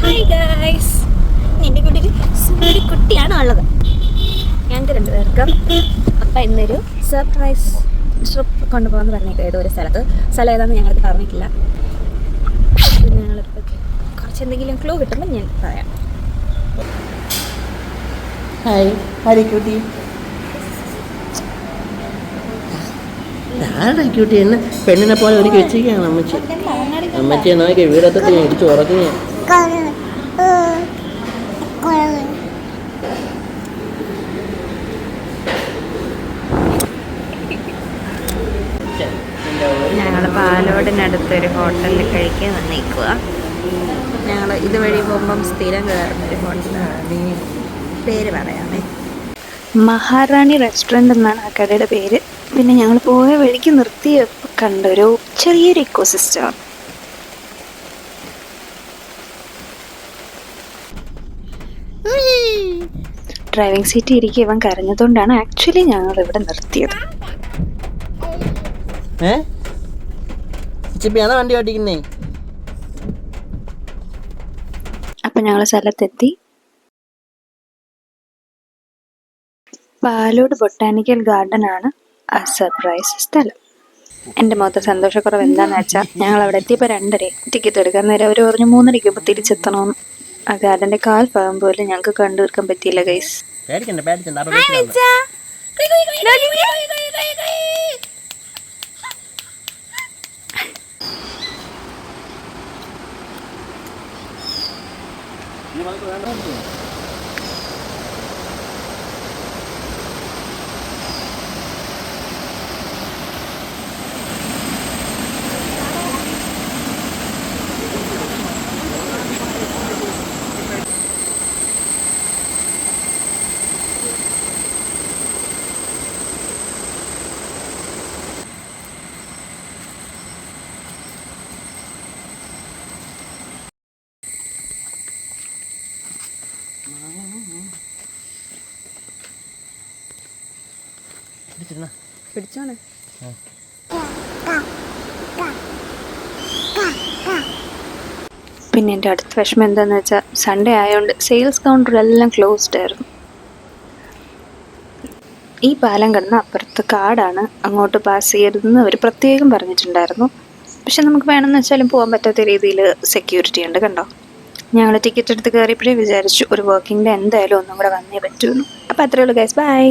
Hi guys, എൻ്റെ കൂടെ ഒരു സുന്ദരി കുട്ടിയാണ് ഉള്ളത്. ഞങ്ങൾക്ക് രണ്ടുപേർക്കും അപ്പം ഇന്നൊരു സർപ്രൈസ് ട്രിപ്പ് കൊണ്ടുപോകാമെന്ന് പറഞ്ഞേക്കും. ഏതോ ഒരു സ്ഥലം ഏതാണെന്ന് ഞങ്ങൾക്ക് പറഞ്ഞിട്ടില്ല. ഞങ്ങളിപ്പോൾ കുറച്ച് എന്തെങ്കിലും ക്ലൂ കിട്ടുമ്പോൾ ഞാൻ പറയാം. ഹായ് ഹരിക്കുട്ടി, ക്യൂട്ടി എന്നെ പെണ്ണിനെ പോലെ ഒരുക്കി വെച്ചിരിക്കുകയാണ് അമ്മച്ചി. അമ്മച്ചിയെ നോക്കി വീടത്തൊട്ട് ഞാൻ ഇടിച്ചു ഉറക്കുക. ഞങ്ങൾ പാലോടിനടുത്തൊരു ഹോട്ടലിൽ കഴിക്കാൻ വന്നേക്കുക. ഞങ്ങൾ ഇതുവഴി പോകുമ്പം സ്ഥിരം കയറുന്നൊരു ഹോട്ടലാണ്. പേര് പറയാമേ, മഹാറാണി റെസ്റ്റോറൻറ്റ് എന്നാണ് ആ കടയുടെ പേര്. പിന്നെ ഞങ്ങൾ പോയ വഴിക്ക് നിർത്തിയപ്പോൾ കണ്ടൊരു ചെറിയൊരു ഇക്കോസിസ്റ്റം. ഡ്രൈവിംഗ് സീറ്റ് ഇരിക്കുക ഇവൻ കരഞ്ഞതുകൊണ്ടാണ് ആക്ച്വലി ഞങ്ങൾ ഇവിടെ നിർത്തിയത്. വണ്ടി ഓടിക്കുന്നേ. അപ്പം ഞങ്ങൾ സ്ഥലത്തെത്തി. പാലോട് ബൊട്ടാനിക്കൽ ഗാർഡൻ ആണ് ആ സർപ്രൈസ് സ്ഥലം. എൻ്റെ മൊത്തം സന്തോഷക്കുറവ് എന്താണെന്ന് വെച്ചാൽ ഞങ്ങൾ അവിടെ എത്തിയപ്പോൾ 2:30 ടിക്കറ്റ് എടുക്കാൻ നേരം അവർ പറഞ്ഞു 3:30 തിരിച്ചെത്തണമെന്ന്. ആ ഗാർഡൻ്റെ കാൽഭാഗം പോലും ഞങ്ങൾക്ക് കണ്ടു തീർക്കാൻ പറ്റിയില്ല ഗൈസ്. പിടിച്ചോണേ. പിന്നെ എൻ്റെ അടുത്ത വിഷമം എന്താണെന്ന് വെച്ചാൽ സൺഡേ ആയതുകൊണ്ട് സെയിൽസ് കൗണ്ടറെല്ലാം ക്ലോസ്ഡ് ആയിരുന്നു. ഈ പാലം കടന്ന് അപ്പുറത്ത് കാടാണ്, അങ്ങോട്ട് പാസ് ചെയ്യരുതെന്ന് അവർ പ്രത്യേകം പറഞ്ഞിട്ടുണ്ടായിരുന്നു. പക്ഷെ നമുക്ക് വേണമെന്ന് വെച്ചാലും പോകാൻ പറ്റാത്ത രീതിയിൽ സെക്യൂരിറ്റി ഉണ്ട്. കണ്ടോ, ഞങ്ങൾ ടിക്കറ്റ് എടുത്ത് കയറിയപ്പോഴേ വിചാരിച്ചു ഒരു വർക്കിംഗ് ഡേ എന്തായാലും ഒന്നും കൂടെ വന്നേ പറ്റുള്ളൂ. അപ്പോൾ അത്രേ ഉള്ളൂ ഗൈസ്, ബൈ.